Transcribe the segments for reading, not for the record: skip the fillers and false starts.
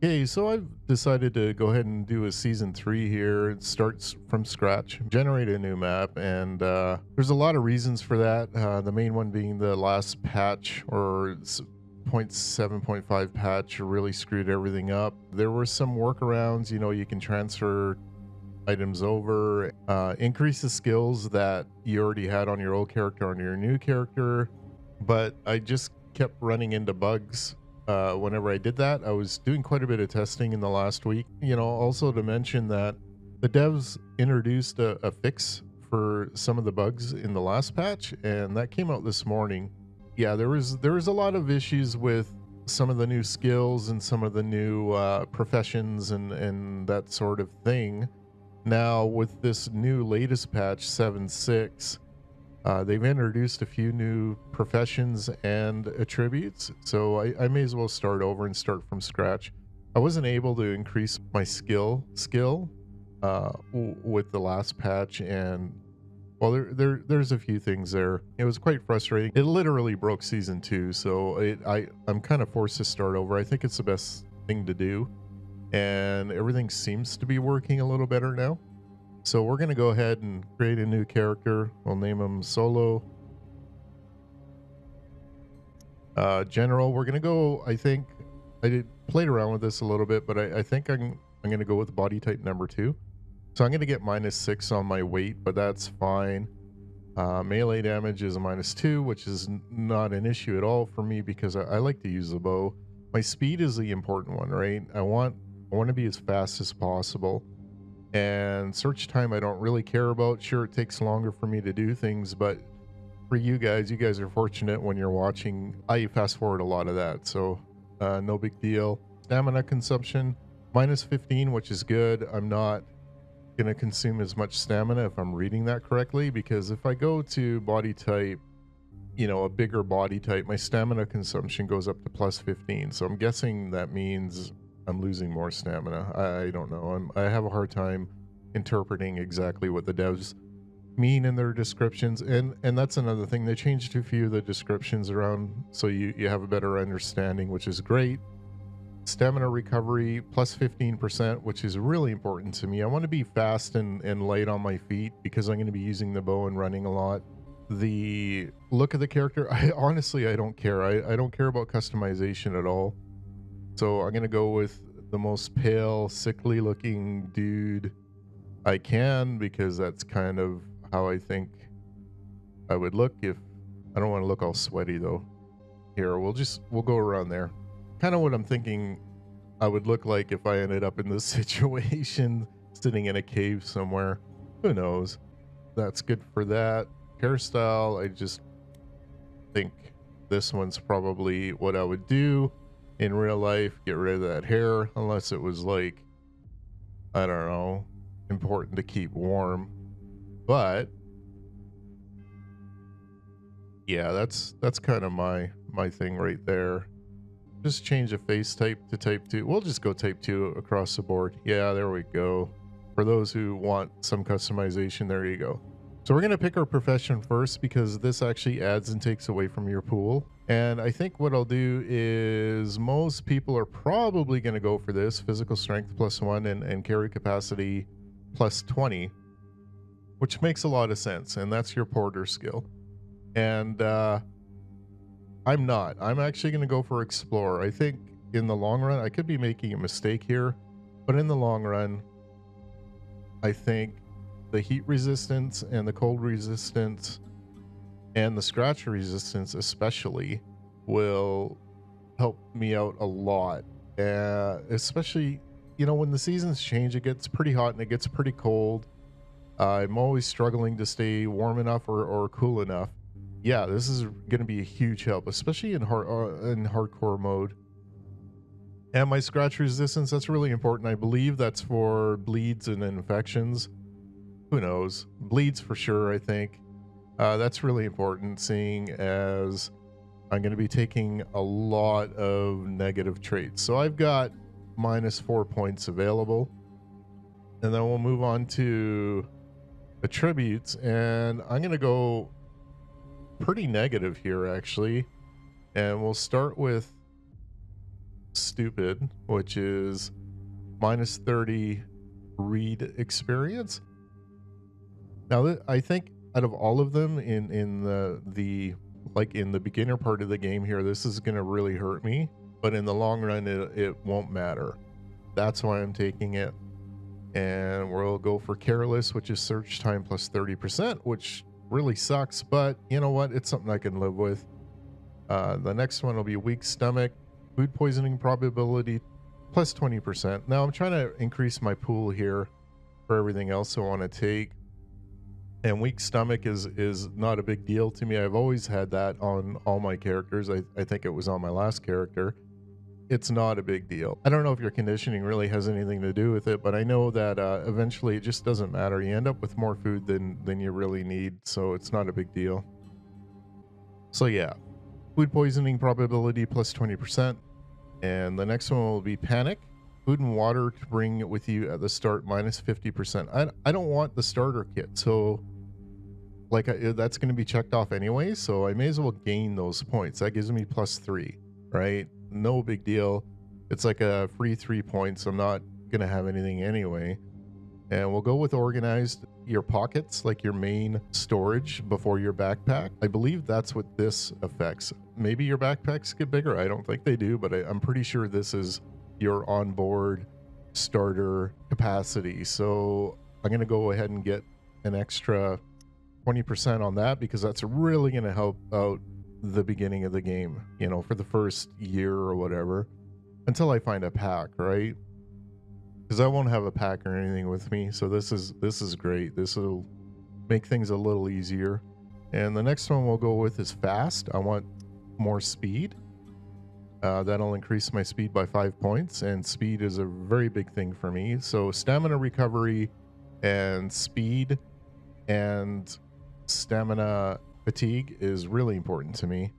Okay, so I've decided to go ahead and do a season 3 here. It starts from scratch, generate a new map, and there's a lot of reasons for that. The main one being the last patch or 0.7.5 patch really screwed everything up. There were some workarounds, you can transfer items over, increase the skills that you already had on your old character on your new character, but I just kept running into bugs whenever I did that. I was doing quite a bit of testing in the last week. Also to mention that the devs introduced a fix for some of the bugs in the last patch, and that came out this morning. Yeah, there was a lot of issues with some of the new skills and some of the new professions and that sort of thing. Now, with this new latest patch, 7.6, they've introduced a few new professions and attributes, so I may as well start over and start from scratch. I wasn't able to increase my skill with the last patch, and well, there's a few things there. It was quite frustrating. It literally broke season 2, so I'm kind of forced to start over. I think it's the best thing to do, and everything seems to be working a little better now. So we're going to go ahead and create a new character. We'll name him Solo. General, we're going to go, I think, played around with this a little bit, but I think I'm going to go with body type number 2. So I'm going to get -6 on my weight, but that's fine. Melee damage is a -2, which is not an issue at all for me because I like to use the bow. My speed is the important one, right? I want to be as fast as possible. And search time I don't really care about. Sure, it takes longer for me to do things, but for you guys are fortunate when you're watching. I fast forward a lot of that, so no big deal. Stamina consumption -15, which is good. I'm not gonna consume as much stamina if I'm reading that correctly, because if I go to body type, a bigger body type, my stamina consumption goes up to +15. So I'm guessing that means I'm losing more stamina. I don't know. I have a hard time interpreting exactly what the devs mean in their descriptions, and that's another thing. They changed a few of the descriptions around so you have a better understanding, which is great. Stamina recovery +15%, which is really important to me. I want to be fast and light on my feet because I'm going to be using the bow and running a lot. The look of the character, I honestly don't care. I don't care about customization at all. So I'm going to go with the most pale, sickly looking dude I can, because that's kind of how I think I would look. If I don't want to look all sweaty though. Here, we'll go around there. Kind of what I'm thinking I would look like if I ended up in this situation, sitting in a cave somewhere. Who knows? That's good for that. Hairstyle, I just think this one's probably what I would do in real life. Get rid of that hair, unless it was like, I don't know, important to keep warm. But yeah, that's kind of my thing right there. Just change the face type to type 2. We'll just go type 2 across the board. Yeah, there we go. For those who want some customization, there you go. So we're going to pick our profession first because this actually adds and takes away from your pool. And I think what I'll do is most people are probably going to go for this physical strength +1 and carry capacity +20, which makes a lot of sense. And that's your porter skill. And I'm not. I'm actually going to go for explorer. I think in the long run, I could be making a mistake here, but in the long run, I think the heat resistance and the cold resistance and the scratch resistance especially will help me out a lot. Especially, when the seasons change, it gets pretty hot and it gets pretty cold. I'm always struggling to stay warm enough or cool enough. Yeah, this is going to be a huge help, especially in hardcore mode. And my scratch resistance, that's really important. I believe that's for bleeds and infections. Who knows? Bleeds for sure, I think. That's really important, seeing as I'm going to be taking a lot of negative traits. So I've got -4 points available. And then we'll move on to attributes. And I'm going to go pretty negative here, actually. And we'll start with stupid, which is minus 30 read experience. Now, I think out of all of them in the like in the beginner part of the game here, this is going to really hurt me, but in the long run, it won't matter. That's why I'm taking it. And we'll go for careless, which is search time plus 30%, which really sucks, but you know what? It's something I can live with. The next one will be weak stomach, food poisoning probability plus 20%. Now I'm trying to increase my pool here for everything else I want to take. And weak stomach is not a big deal to me. I've always had that on all my characters. I think it was on my last character. It's not a big deal. I don't know if your conditioning really has anything to do with it, but I know that eventually it just doesn't matter. You end up with more food than you really need, so it's not a big deal. So yeah, food poisoning probability plus 20%. And the next one will be panic. Food and water to bring with you at the start minus 50%. I don't want the starter kit, so like that's going to be checked off anyway, so I may as well gain those points. That gives me plus 3, right? No big deal. It's like a free 3 points. I'm not gonna have anything anyway. And we'll go with organized. Your pockets, like your main storage before your backpack. I believe that's what this affects. Maybe your backpacks get bigger. I don't think they do, but I'm pretty sure this is your onboard starter capacity. So I'm gonna go ahead and get an extra 20% on that, because that's really gonna help out the beginning of the game, you know, for the first year or whatever, until I find a pack, right? Because I won't have a pack or anything with me, so this is great. This will make things a little easier. And the next one we'll go with is fast. I want more speed. That'll increase my speed by 5 points, and speed is a very big thing for me. So stamina recovery and speed and stamina fatigue is really important to me.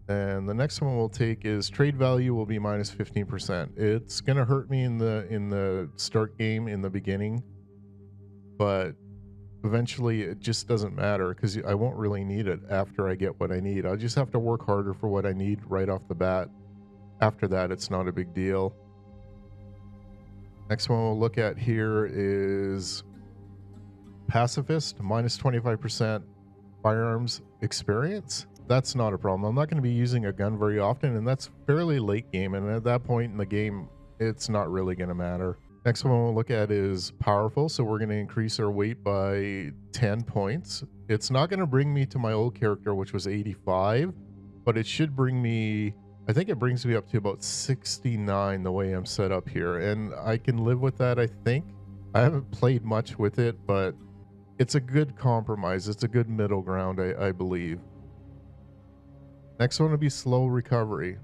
And the next one we'll take is trade value will be minus 15%. It's gonna hurt me in the start game in the beginning, but eventually it just doesn't matter because I won't really need it after I get what I need. I'll just have to work harder for what I need right off the bat. After that, it's not a big deal. Next one we'll look at here is pacifist, minus 25% firearms experience. That's not a problem. I'm not going to be using a gun very often, and that's fairly late game, and at that point in the game it's not really going to matter. Next one we'll look at is powerful, so we're going to increase our weight by 10 points. It's not going to bring me to my old character, which was 85, but it should bring me, I think it brings me up to about 69 the way I'm set up here, and I can live with that. I think I haven't played much with it, but it's a good compromise. It's a good middle ground, I believe. Next one will be slow recovery.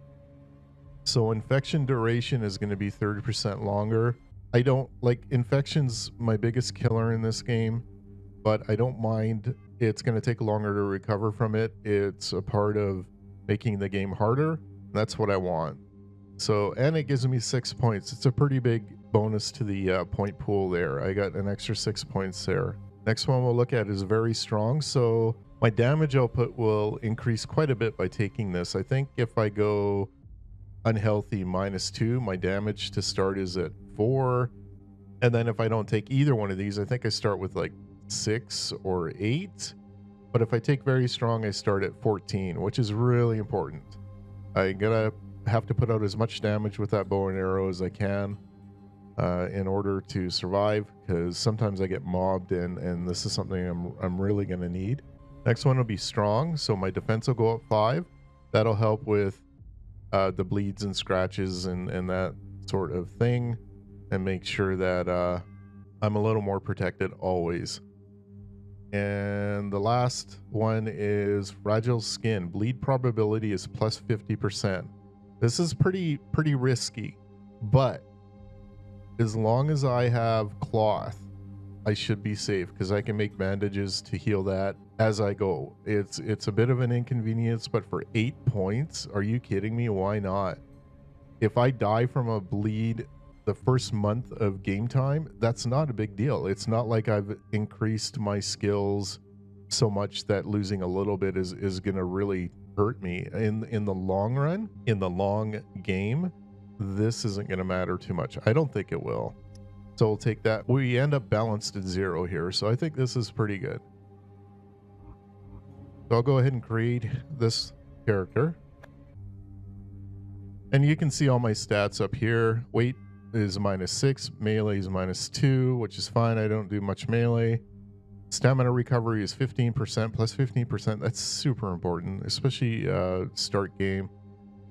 So infection duration is going to be 30% longer. I don't like infections, my biggest killer in this game, but I don't mind. It's going to take longer to recover from it. It's a part of making the game harder. That's what I want. So, and it gives me 6 points. It's a pretty big bonus to the point pool there. I got an extra 6 points there. Next one we'll look at is very strong. So my damage output will increase quite a bit by taking this. I think if I go unhealthy -2, my damage to start is at 4. And then if I don't take either one of these, I think I start with like 6 or 8. But if I take very strong, I start at 14, which is really important. I'm gonna have to put out as much damage with that bow and arrow as I can in order to survive, because sometimes I get mobbed, and this is something I'm really gonna need. Next one will be strong, so my defense will go up 5. That'll help with the bleeds and scratches and that sort of thing, and make sure that I'm a little more protected always. And the last one is fragile skin. Bleed probability is plus 50%. This is pretty risky, but as long as I have cloth, I should be safe, because I can make bandages to heal that as I go. It's a bit of an inconvenience, but for 8 points, are you kidding me? Why not? If I die from a bleed the first month of game time, that's not a big deal. It's not like I've increased my skills so much that losing a little bit is gonna really hurt me in the long run. In the long game, this isn't going to matter too much. I don't think it will. So we'll take that. We end up balanced at 0 here. So I think this is pretty good. So I'll go ahead and create this character. And you can see all my stats up here. Weight is -6, melee is -2, which is fine. I don't do much melee. Stamina recovery is 15%, plus 15%. That's super important, especially start game.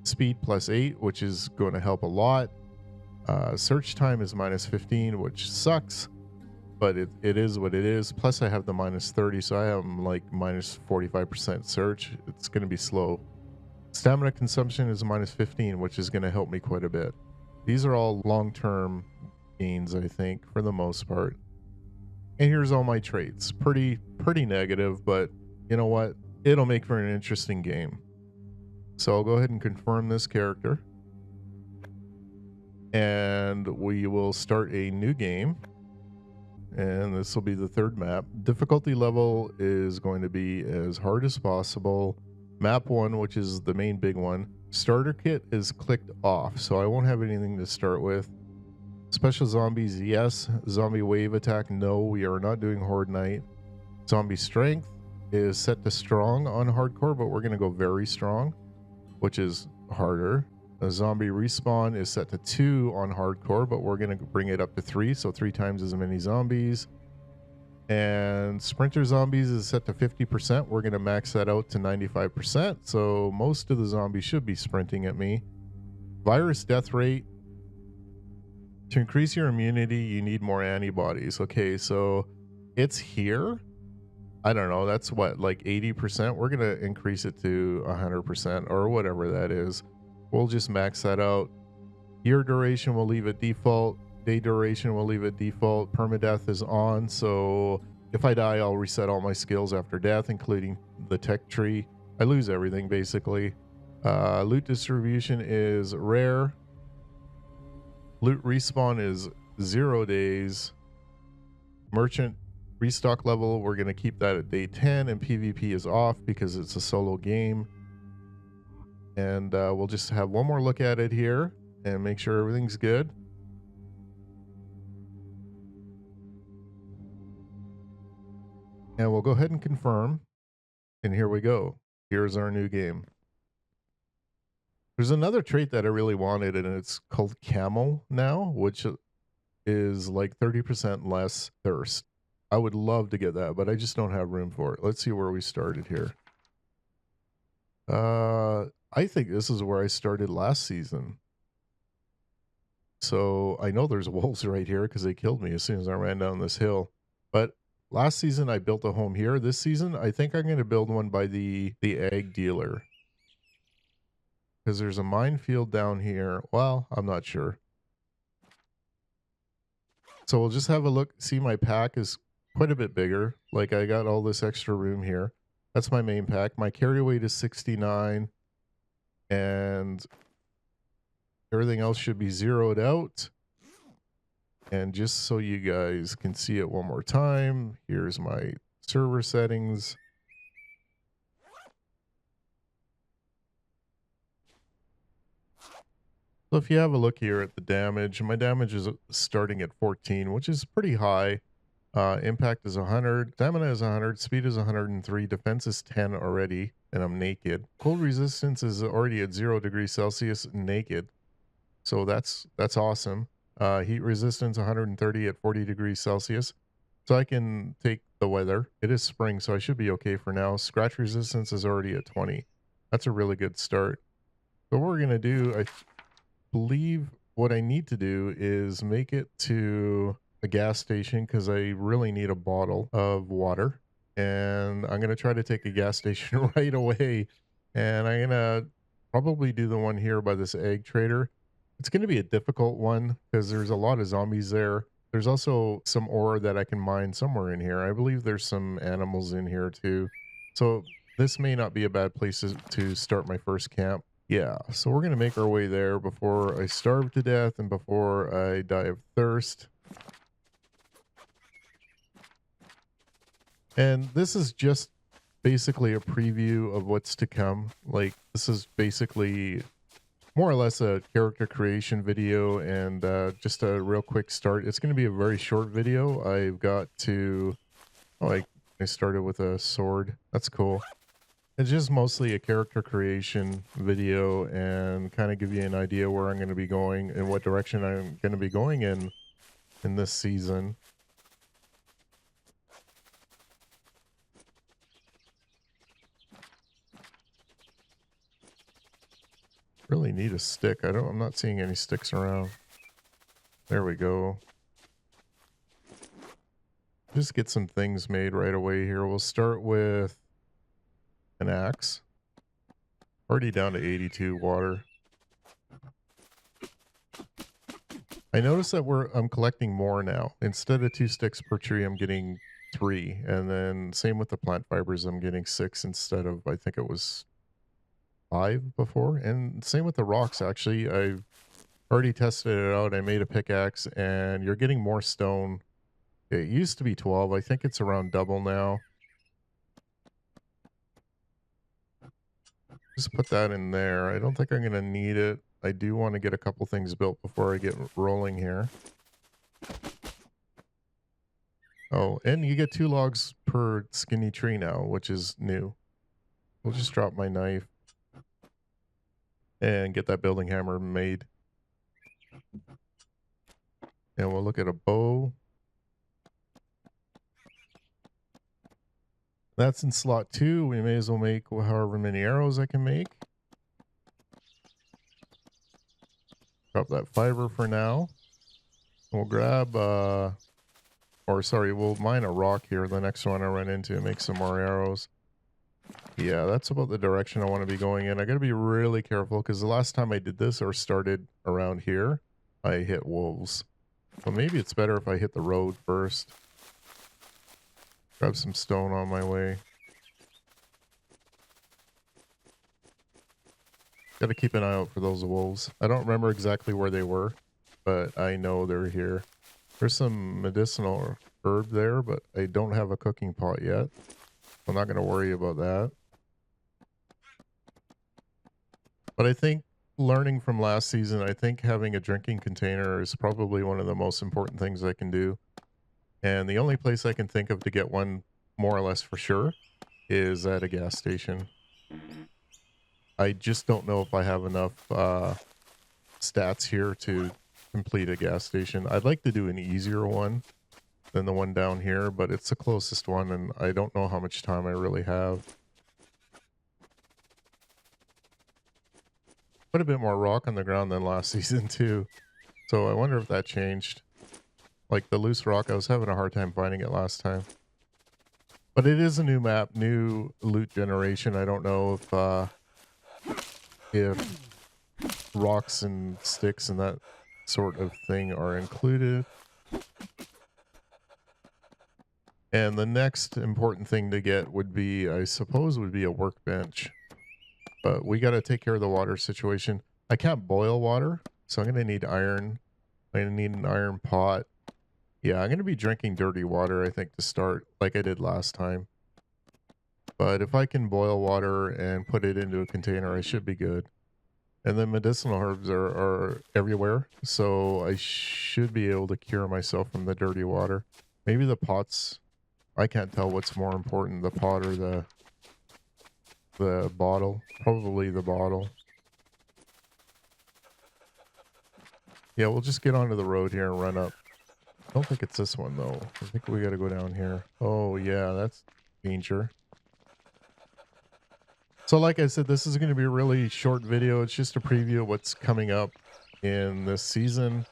Speed +8, which is going to help a lot. Search time is -15, which sucks, but it is what it is. Plus I have the -30, so I have like -45% search. It's going to be slow. Stamina consumption is -15, which is going to help me quite a bit. These are all long-term gains, I think, for the most part. And here's all my traits. Pretty negative, but you know what? It'll make for an interesting game. So I'll go ahead and confirm this character. And we will start a new game. And this will be the third map. Difficulty level is going to be as hard as possible. Map 1, which is the main big one. Starter kit is clicked off, so I won't have anything to start with. Special zombies, yes. Zombie wave attack, no. We are not doing Horde Night. Zombie strength is set to strong on hardcore, but we're going to go very strong, which is harder. A zombie respawn is set to 2 on hardcore, but we're going to bring it up to 3, so 3 times as many zombies. And sprinter zombies is set to 50%. We're going to max that out to 95%, so most of the zombies should be sprinting at me. Virus death rate. To increase your immunity, you need more antibodies. Okay, so it's here. I don't know. That's what, like 80%? We're going to increase it to 100% or whatever that is. We'll just max that out. Year duration, we'll leave it default. Day duration, we'll leave it default. Permadeath is on, so if I die, I'll reset all my skills after death, including the tech tree. I lose everything, basically. Loot distribution is rare. Loot respawn is 0 days. Merchant restock level, we're going to keep that at day 10, and PvP is off because it's a solo game. And we'll just have one more look at it here and make sure everything's good. And we'll go ahead and confirm. And here we go. Here's our new game. There's another trait that I really wanted, and it's called Camel now, which is like 30% less thirst. I would love to get that, but I just don't have room for it. Let's see where we started here. I think this is where I started last season. So I know there's wolves right here because they killed me as soon as I ran down this hill. But last season I built a home here. This season I think I'm going to build one by the egg dealer. Because there's a minefield down here. Well, I'm not sure. So we'll just have a look. See, my pack is quite a bit bigger. Like I got all this extra room here. That's my main pack. My carry weight is 69. And everything else should be zeroed out. And just so you guys can see it one more time, here's my server settings. So if you have a look here at the damage, my damage is starting at 14, which is pretty high. Impact is 100, stamina is 100, speed is 103, defense is 10 already, and I'm naked. Cold resistance is already at 0 degrees Celsius naked. So that's awesome. Heat resistance 130 at 40 degrees Celsius. So I can take the weather. It is spring, so I should be okay for now. Scratch resistance is already at 20. That's a really good start. So what we're going to do, I believe what I need to do is make it to a gas station because I really need a bottle of water. And I'm going to try to take a gas station right away. And I'm going to probably do the one here by this egg trader. It's going to be a difficult one because there's a lot of zombies there. There's also some ore that I can mine somewhere in here. I believe there's some animals in here too. So this may not be a bad place to start my first camp. Yeah, so we're going to make our way there before I starve to death and before I die of thirst. And this is just basically a preview of what's to come. Like, this is basically more or less a character creation video and just a real quick start. It's going to be a very short video. I've got to, oh, I started with a sword. That's cool. It's just mostly a character creation video and kind of give you an idea where I'm going to be going and what direction I'm going to be going in this season. Really need a stick. I'm not seeing any sticks around. There we go. Just get some things made right away here. We'll start with an axe. Already down to 82 water. I noticed that I'm collecting more now. Instead of 2 sticks per tree, I'm getting 3. And then same with the plant fibers, I'm getting 6 instead of, I think it was 5 before. And same with the rocks, actually. I've already tested it out. I made a pickaxe and you're getting more stone. It used to be 12. I think it's around double now. Just put that in there. I don't think I'm going to need it. I do want to get a couple things built before I get rolling here. Oh, and you get 2 logs per skinny tree now, which is new. We'll just drop my knife and get that building hammer made. And we'll look at a bow. That's in slot 2. We may as well make however many arrows I can make. Drop that fiber for now. We'll grab, we'll mine a rock here. The next one I run into and make some more arrows. Yeah, that's about the direction I want to be going in. I got to be really careful because the last time I did this or started around here, I hit wolves. Well, maybe it's better if I hit the road first. Grab some stone on my way. Got to keep an eye out for those wolves. I don't remember exactly where they were, but I know they're here. There's some medicinal herb there, but I don't have a cooking pot yet. I'm not going to worry about that. But I think learning from last season, I think having a drinking container is probably one of the most important things I can do. And the only place I can think of to get one more or less for sure is at a gas station. I just don't know if I have enough stats here to complete a gas station. I'd like to do an easier one than the one down here, but it's the closest one and I don't know how much time I really have. Put a bit more rock on the ground than last season too. So I wonder if that changed. Like the loose rock, I was having a hard time finding it last time. But it is a new map, new loot generation. I don't know if rocks and sticks and that sort of thing are included. And the next important thing to get would be, I suppose, would be a workbench. But we got to take care of the water situation. I can't boil water, so I'm going to need iron. I'm going to need an iron pot. Yeah, I'm going to be drinking dirty water, I think, to start, like I did last time. But if I can boil water and put it into a container, I should be good. And then medicinal herbs are everywhere, so I should be able to cure myself from the dirty water. Maybe the pots, I can't tell what's more important, the pot or the bottle. Probably the bottle. Yeah, we'll just get onto the road here and run up. I don't think it's this one, though. I think we got to go down here. Oh, yeah, that's danger. So like I said, this is going to be a really short video. It's just a preview of what's coming up in this season.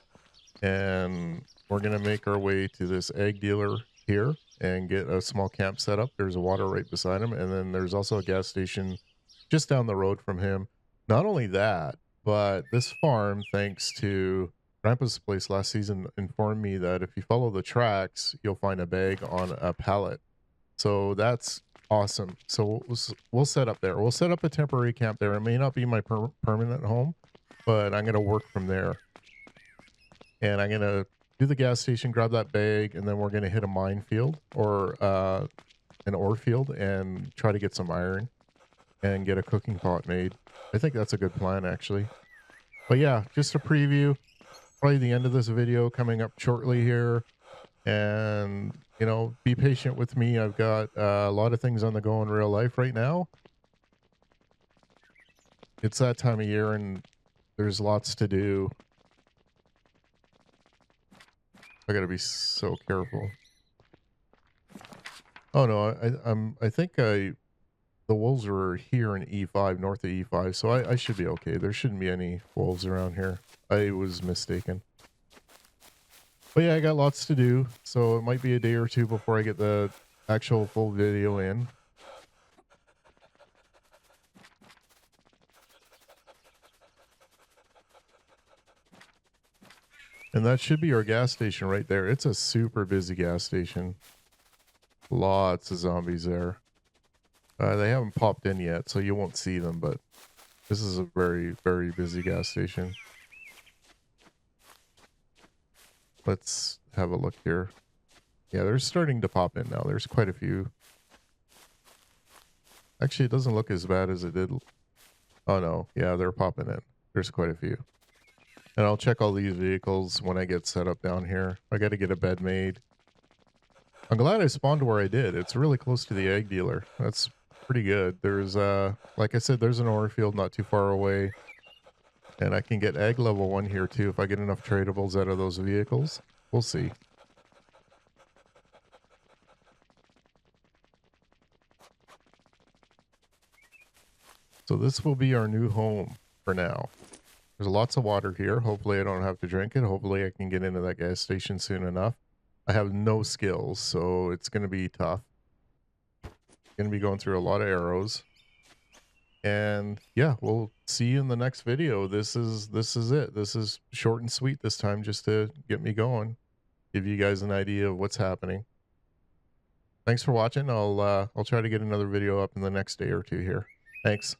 And we're going to make our way to this egg dealer here and get a small camp set up. There's a water right beside him. And then there's also a gas station just down the road from him. Not only that, but this farm, thanks to Grandpa's place last season, informed me that if you follow the tracks, you'll find a bag on a pallet. So that's awesome. So we'll set up there. We'll set up a temporary camp there. It may not be my permanent home, but I'm going to work from there. And I'm going to do the gas station, grab that bag, and then we're going to hit a minefield or an ore field and try to get some iron and get a cooking pot made. I think that's a good plan, actually. But yeah, just a preview. Probably the end of this video coming up shortly here. And, you know, be patient with me. I've got a lot of things on the go in real life right now. It's that time of year and there's lots to do. I gotta be so careful. Oh no, I think the wolves are here in E5, north of E5, so I should be okay. There shouldn't be any wolves around here. I was mistaken. But yeah, I got lots to do, so it might be a day or two before I get the actual full video in. And that should be our gas station right there. It's a super busy gas station. Lots of zombies there. They haven't popped in yet, so you won't see them, but this is a very, very busy gas station. Let's have a look here. Yeah, they're starting to pop in now. There's quite a few. Actually, it doesn't look as bad as it did. Oh no, yeah, they're popping in. There's quite a few. And I'll check all these vehicles when I get set up down here. I got to get a bed made. I'm glad I spawned where I did. It's really close to the egg dealer. That's pretty good. There's, like I said, there's an ore field not too far away. And I can get egg level 1 here too if I get enough tradables out of those vehicles. We'll see. So this will be our new home for now. There's lots of water here. Hopefully I don't have to drink it. Hopefully I can get into that gas station soon enough. I have no skills, so it's going to be tough. Going to be going through a lot of arrows. And yeah, we'll see you in the next video. This is it. This is short and sweet this time, just to get me going. Give you guys an idea of what's happening. Thanks for watching. I'll try to get another video up in the next day or two here. Thanks.